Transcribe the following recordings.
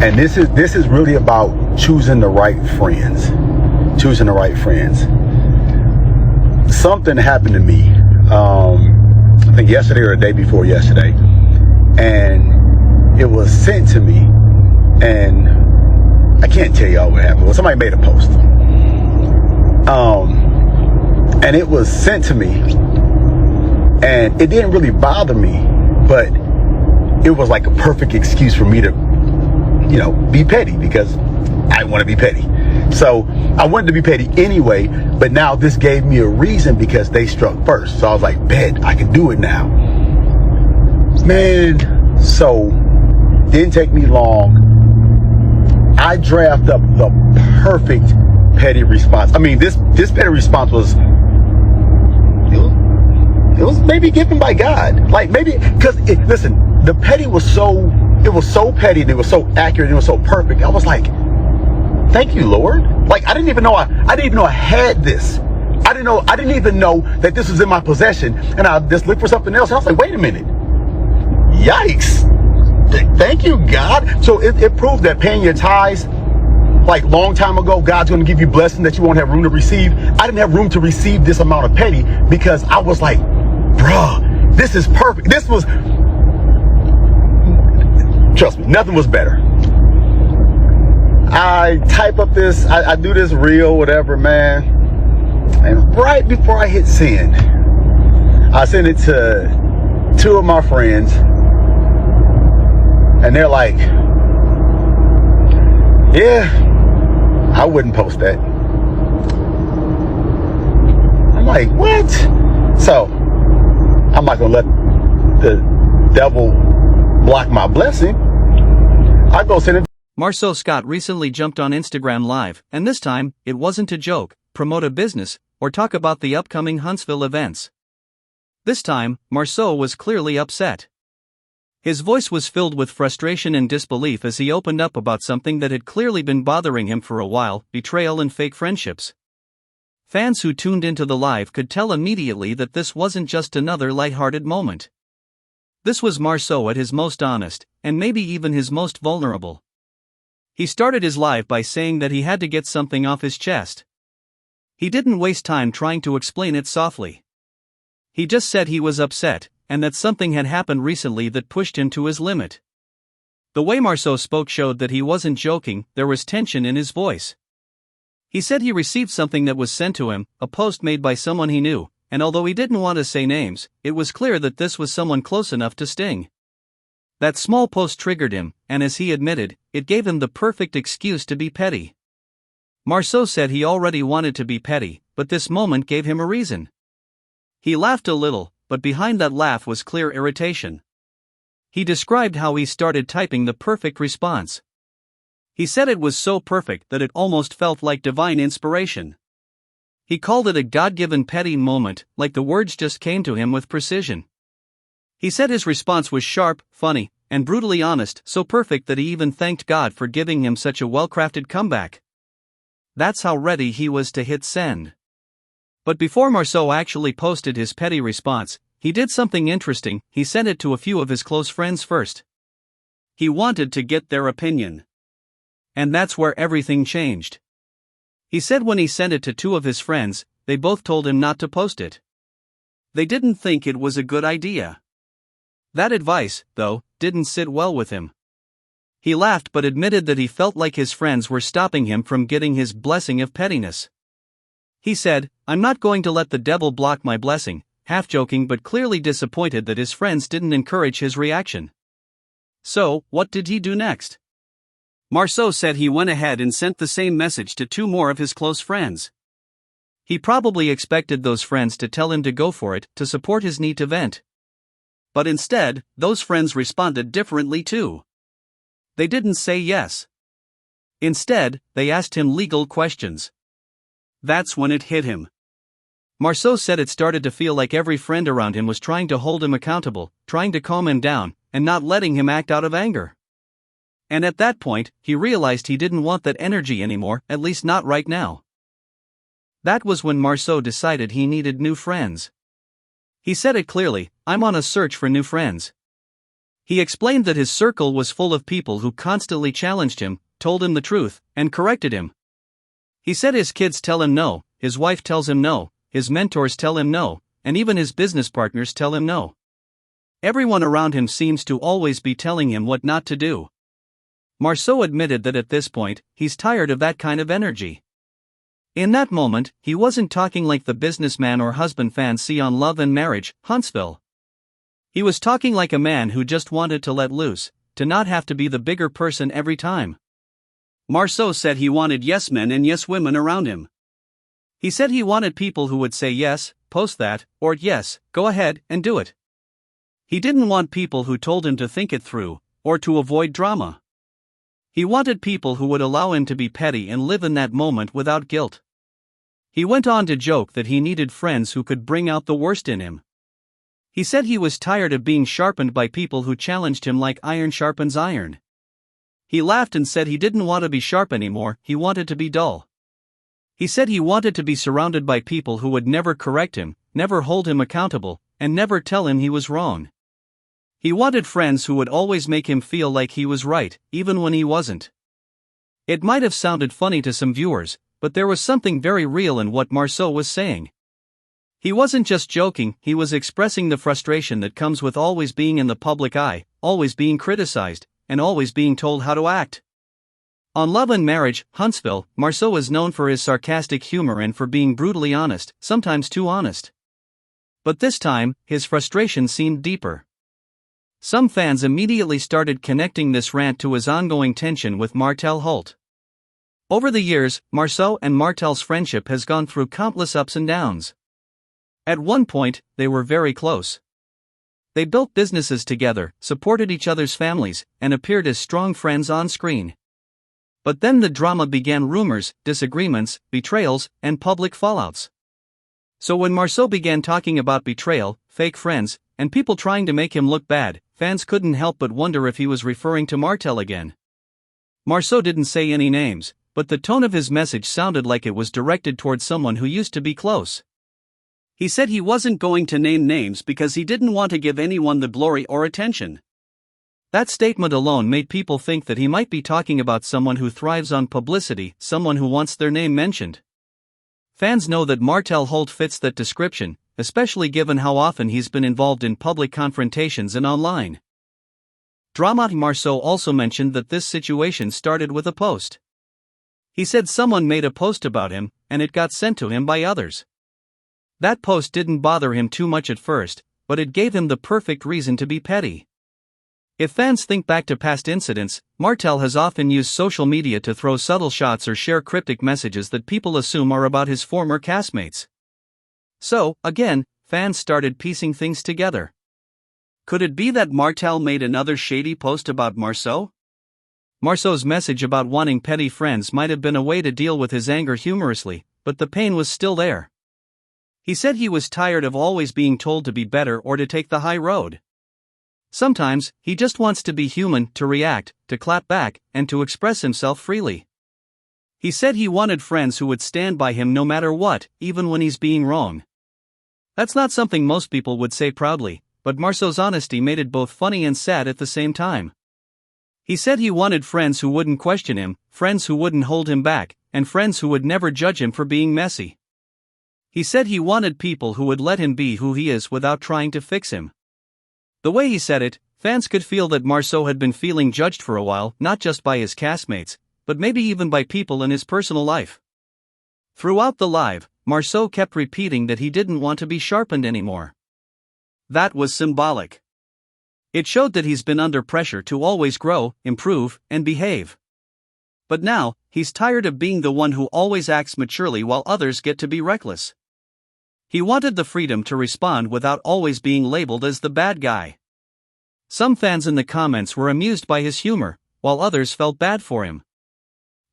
And this is really about choosing the right friends. Choosing the right friends. Something happened to me, I think yesterday or the day before yesterday, and it was sent to me, and I can't tell y'all what happened. Well, somebody made a post, and it was sent to me, and it didn't really bother me, but it was like a perfect excuse for me to, be petty, because I want to be petty. So I wanted to be petty anyway, but now this gave me a reason because they struck first. So I was like, bet, I can do it now. Man, so didn't take me long. I drafted up the perfect petty response. I mean, this petty response was, it was maybe given by God. Like maybe, because listen, the petty was so petty, and it was so accurate, and it was so perfect. I was like, thank you, Lord. Like I didn't even know I had this. I didn't even know that this was in my possession. And I just looked for something else. And I was like, wait a minute. Yikes. Thank you, God. So it proved that paying your tithes, like long time ago, God's going to give you blessings that you won't have room to receive. I didn't have room to receive this amount of petty because I was like, bruh, this is perfect. This was, trust me, nothing was better. I type up this, I do this reel, whatever, man. And right before I hit send, I send it to two of my friends. And they're like, yeah, I wouldn't post that. I'm like, what? So, I'm not going to let the devil block my blessing. I go send it. Marsau Scott recently jumped on Instagram Live, and this time, it wasn't to joke, promote a business, or talk about the upcoming Huntsville events. This time, Marsau was clearly upset. His voice was filled with frustration and disbelief as he opened up about something that had clearly been bothering him for a while: betrayal and fake friendships. Fans who tuned into the live could tell immediately that this wasn't just another lighthearted moment. This was Marsau at his most honest, and maybe even his most vulnerable. He started his live by saying that he had to get something off his chest. He didn't waste time trying to explain it softly. He just said he was upset, and that something had happened recently that pushed him to his limit. The way Marsau spoke showed that he wasn't joking. There was tension in his voice. He said he received something that was sent to him, a post made by someone he knew, and although he didn't want to say names, it was clear that this was someone close enough to sting. That small post triggered him, and as he admitted, it gave him the perfect excuse to be petty. Marsau said he already wanted to be petty, but this moment gave him a reason. He laughed a little, but behind that laugh was clear irritation. He described how he started typing the perfect response. He said it was so perfect that it almost felt like divine inspiration. He called it a God-given petty moment, like the words just came to him with precision. He said his response was sharp, funny, and brutally honest, so perfect that he even thanked God for giving him such a well-crafted comeback. That's how ready he was to hit send. But before Marsau actually posted his petty response, he did something interesting. He sent it to a few of his close friends first. He wanted to get their opinion. And that's where everything changed. He said when he sent it to two of his friends, they both told him not to post it. They didn't think it was a good idea. That advice, though, didn't sit well with him. He laughed but admitted that he felt like his friends were stopping him from getting his blessing of pettiness. He said, "I'm not going to let the devil block my blessing," half joking but clearly disappointed that his friends didn't encourage his reaction. So, what did he do next? Marsau said he went ahead and sent the same message to two more of his close friends. He probably expected those friends to tell him to go for it, to support his need to vent. But instead, those friends responded differently too. They didn't say yes. Instead, they asked him legal questions. That's when it hit him. Marsau said it started to feel like every friend around him was trying to hold him accountable, trying to calm him down, and not letting him act out of anger. And at that point, he realized he didn't want that energy anymore, at least not right now. That was when Marsau decided he needed new friends. He said it clearly, "I'm on a search for new friends." He explained that his circle was full of people who constantly challenged him, told him the truth, and corrected him. He said his kids tell him no, his wife tells him no, his mentors tell him no, and even his business partners tell him no. Everyone around him seems to always be telling him what not to do. Marsau admitted that at this point, he's tired of that kind of energy. In that moment, he wasn't talking like the businessman or husband fans see on Love and Marriage, Huntsville. He was talking like a man who just wanted to let loose, to not have to be the bigger person every time. Marsau said he wanted yes men and yes women around him. He said he wanted people who would say yes, post that, or yes, go ahead and do it. He didn't want people who told him to think it through, or to avoid drama. He wanted people who would allow him to be petty and live in that moment without guilt. He went on to joke that he needed friends who could bring out the worst in him. He said he was tired of being sharpened by people who challenged him like iron sharpens iron. He laughed and said he didn't want to be sharp anymore, he wanted to be dull. He said he wanted to be surrounded by people who would never correct him, never hold him accountable, and never tell him he was wrong. He wanted friends who would always make him feel like he was right, even when he wasn't. It might have sounded funny to some viewers, but there was something very real in what Marsau was saying. He wasn't just joking, he was expressing the frustration that comes with always being in the public eye, always being criticized, and always being told how to act. On Love and Marriage, Huntsville, Marsau is known for his sarcastic humor and for being brutally honest, sometimes too honest. But this time, his frustration seemed deeper. Some fans immediately started connecting this rant to his ongoing tension with Martell Holt. Over the years, Marsau and Martell's friendship has gone through countless ups and downs. At one point, they were very close. They built businesses together, supported each other's families, and appeared as strong friends on screen. But then the drama began: rumors, disagreements, betrayals, and public fallouts. So when Marsau began talking about betrayal, fake friends, and people trying to make him look bad, fans couldn't help but wonder if he was referring to Martell again. Marsau didn't say any names, but the tone of his message sounded like it was directed towards someone who used to be close. He said he wasn't going to name names because he didn't want to give anyone the glory or attention. That statement alone made people think that he might be talking about someone who thrives on publicity, someone who wants their name mentioned. Fans know that Martell Holt fits that description, especially given how often he's been involved in public confrontations and online drama. Marsau also mentioned that this situation started with a post. He said someone made a post about him, and it got sent to him by others. That post didn't bother him too much at first, but it gave him the perfect reason to be petty. If fans think back to past incidents, Martell has often used social media to throw subtle shots or share cryptic messages that people assume are about his former castmates. So, again, fans started piecing things together. Could it be that Martell made another shady post about Marsau? Marsau's message about wanting petty friends might have been a way to deal with his anger humorously, but the pain was still there. He said he was tired of always being told to be better or to take the high road. Sometimes, he just wants to be human, to react, to clap back, and to express himself freely. He said he wanted friends who would stand by him no matter what, even when he's being wrong. That's not something most people would say proudly, but Marsau's honesty made it both funny and sad at the same time. He said he wanted friends who wouldn't question him, friends who wouldn't hold him back, and friends who would never judge him for being messy. He said he wanted people who would let him be who he is without trying to fix him. The way he said it, fans could feel that Marsau had been feeling judged for a while, not just by his castmates, but maybe even by people in his personal life. Throughout the live, Marsau kept repeating that he didn't want to be sharpened anymore. That was symbolic. It showed that he's been under pressure to always grow, improve, and behave. But now, he's tired of being the one who always acts maturely while others get to be reckless. He wanted the freedom to respond without always being labeled as the bad guy. Some fans in the comments were amused by his humor, while others felt bad for him.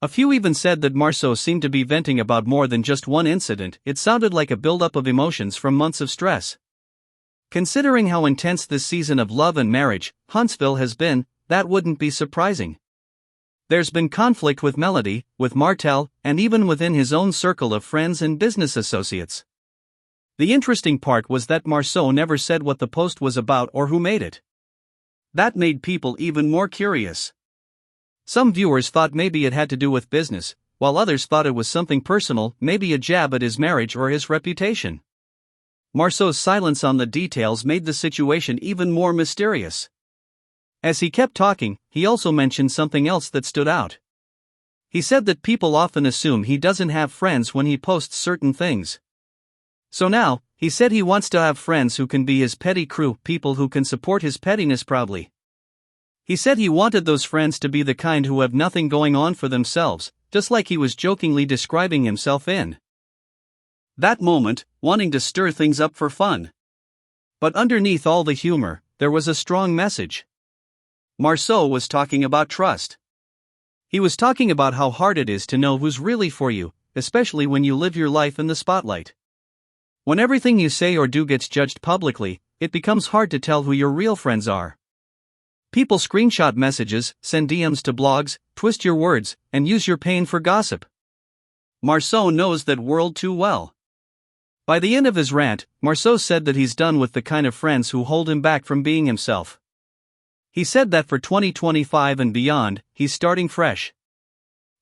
A few even said that Marsau seemed to be venting about more than just one incident. It sounded like a buildup of emotions from months of stress. Considering how intense this season of Love and Marriage, Huntsville has been, that wouldn't be surprising. There's been conflict with Melody, with Martell, and even within his own circle of friends and business associates. The interesting part was that Marsau never said what the post was about or who made it. That made people even more curious. Some viewers thought maybe it had to do with business, while others thought it was something personal, maybe a jab at his marriage or his reputation. Marsau's silence on the details made the situation even more mysterious. As he kept talking, he also mentioned something else that stood out. He said that people often assume he doesn't have friends when he posts certain things. So now, he said he wants to have friends who can be his petty crew, people who can support his pettiness proudly. He said he wanted those friends to be the kind who have nothing going on for themselves, just like he was jokingly describing himself in that moment, wanting to stir things up for fun. But underneath all the humor, there was a strong message. Marsau was talking about trust. He was talking about how hard it is to know who's really for you, especially when you live your life in the spotlight. When everything you say or do gets judged publicly, it becomes hard to tell who your real friends are. People screenshot messages, send DMs to blogs, twist your words, and use your pain for gossip. Marsau knows that world too well. By the end of his rant, Marsau said that he's done with the kind of friends who hold him back from being himself. He said that for 2025 and beyond, he's starting fresh.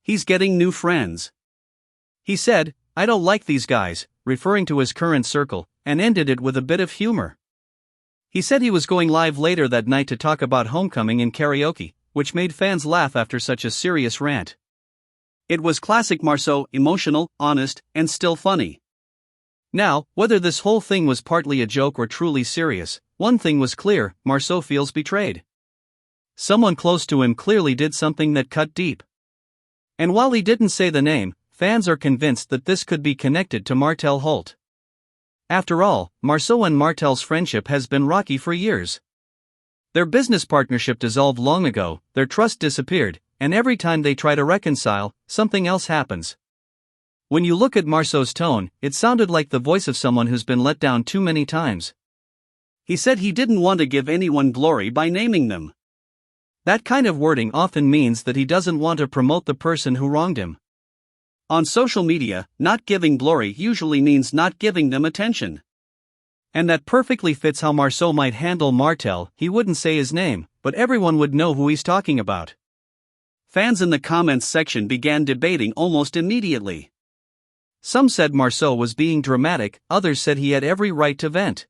He's getting new friends. He said, "I don't like these guys," referring to his current circle, and ended it with a bit of humor. He said he was going live later that night to talk about homecoming and karaoke, which made fans laugh after such a serious rant. It was classic Marsau, emotional, honest, and still funny. Now, whether this whole thing was partly a joke or truly serious, one thing was clear: Marsau feels betrayed. Someone close to him clearly did something that cut deep. And while he didn't say the name, fans are convinced that this could be connected to Martell Holt. After all, Marsau and Martell's friendship has been rocky for years. Their business partnership dissolved long ago, their trust disappeared, and every time they try to reconcile, something else happens. When you look at Marsau's tone, it sounded like the voice of someone who's been let down too many times. He said he didn't want to give anyone glory by naming them. That kind of wording often means that he doesn't want to promote the person who wronged him. On social media, not giving glory usually means not giving them attention. And that perfectly fits how Marsau might handle Martell. He wouldn't say his name, but everyone would know who he's talking about. Fans in the comments section began debating almost immediately. Some said Marsau was being dramatic, others said he had every right to vent.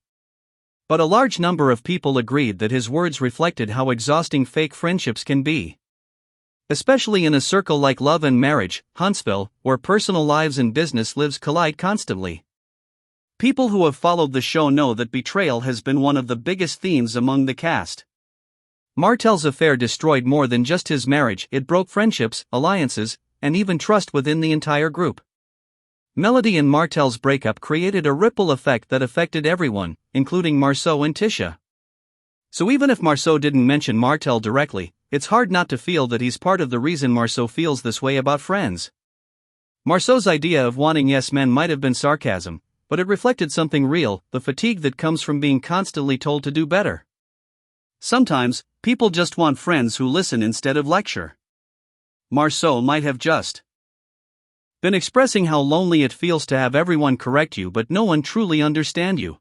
But a large number of people agreed that his words reflected how exhausting fake friendships can be. Especially in a circle like love and marriage, Huntsville, where personal lives and business lives collide constantly. People who have followed the show know that betrayal has been one of the biggest themes among the cast. Martell's affair destroyed more than just his marriage, it broke friendships, alliances, and even trust within the entire group. Melody and Martell's breakup created a ripple effect that affected everyone, including Marsau and Tisha. So even if Marsau didn't mention Martell directly, it's hard not to feel that he's part of the reason Marsau feels this way about friends. Marsau's idea of wanting yes men might have been sarcasm, but it reflected something real: the fatigue that comes from being constantly told to do better. Sometimes, people just want friends who listen instead of lecture. Marsau might have just been expressing how lonely it feels to have everyone correct you but no one truly understand you.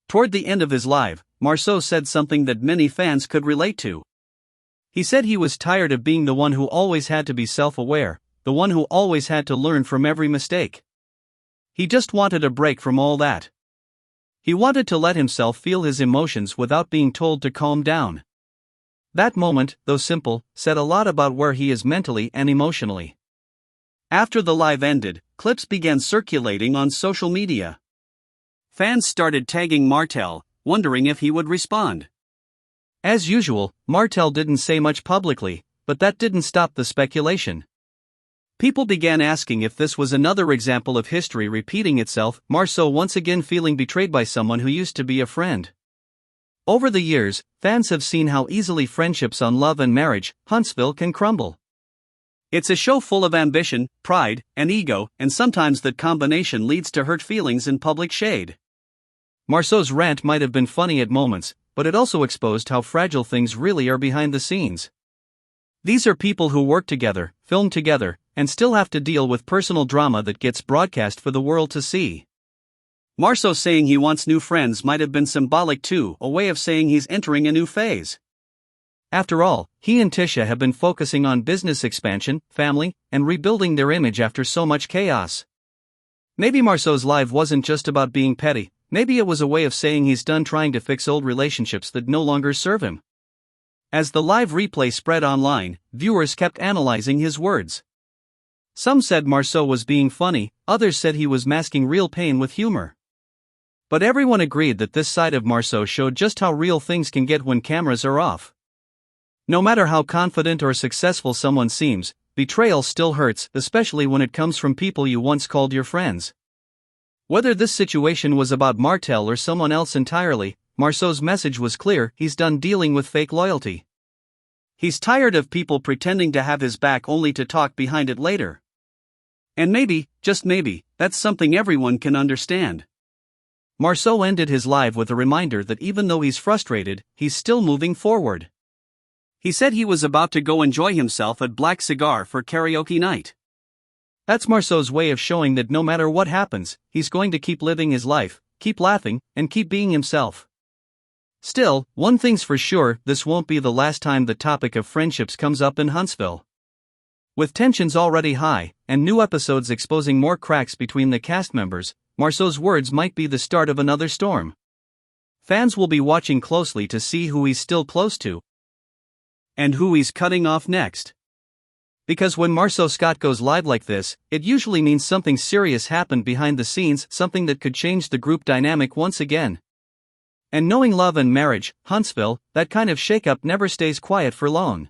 Toward the end of his live, Marsau said something that many fans could relate to. He said he was tired of being the one who always had to be self-aware, the one who always had to learn from every mistake. He just wanted a break from all that. He wanted to let himself feel his emotions without being told to calm down. That moment, though simple, said a lot about where he is mentally and emotionally. After the live ended, clips began circulating on social media. Fans started tagging Martell, wondering if he would respond. As usual, Martell didn't say much publicly, but that didn't stop the speculation. People began asking if this was another example of history repeating itself, Marsau once again feeling betrayed by someone who used to be a friend. Over the years, fans have seen how easily friendships on Love and Marriage, Huntsville can crumble. It's a show full of ambition, pride, and ego, and sometimes that combination leads to hurt feelings and public shade. Marsau's rant might have been funny at moments, but it also exposed how fragile things really are behind the scenes. These are people who work together, film together, and still have to deal with personal drama that gets broadcast for the world to see. Marsau saying he wants new friends might have been symbolic too, a way of saying he's entering a new phase. After all, he and Tisha have been focusing on business expansion, family, and rebuilding their image after so much chaos. Maybe Marsau's live wasn't just about being petty, maybe it was a way of saying he's done trying to fix old relationships that no longer serve him. As the live replay spread online, viewers kept analyzing his words. Some said Marsau was being funny, others said he was masking real pain with humor. But everyone agreed that this side of Marsau showed just how real things can get when cameras are off. No matter how confident or successful someone seems, betrayal still hurts, especially when it comes from people you once called your friends. Whether this situation was about Martell or someone else entirely, Marsau's message was clear: he's done dealing with fake loyalty. He's tired of people pretending to have his back only to talk behind it later. And maybe, just maybe, that's something everyone can understand. Marsau ended his live with a reminder that even though he's frustrated, he's still moving forward. He said he was about to go enjoy himself at Black Cigar for karaoke night. That's Marsau's way of showing that no matter what happens, he's going to keep living his life, keep laughing, and keep being himself. Still, one thing's for sure, this won't be the last time the topic of friendships comes up in Huntsville. With tensions already high, and new episodes exposing more cracks between the cast members, Marsau's words might be the start of another storm. Fans will be watching closely to see who he's still close to, and who he's cutting off next. Because when Marsau Scott goes live like this, it usually means something serious happened behind the scenes, something that could change the group dynamic once again. And knowing love and marriage, Huntsville, that kind of shakeup never stays quiet for long.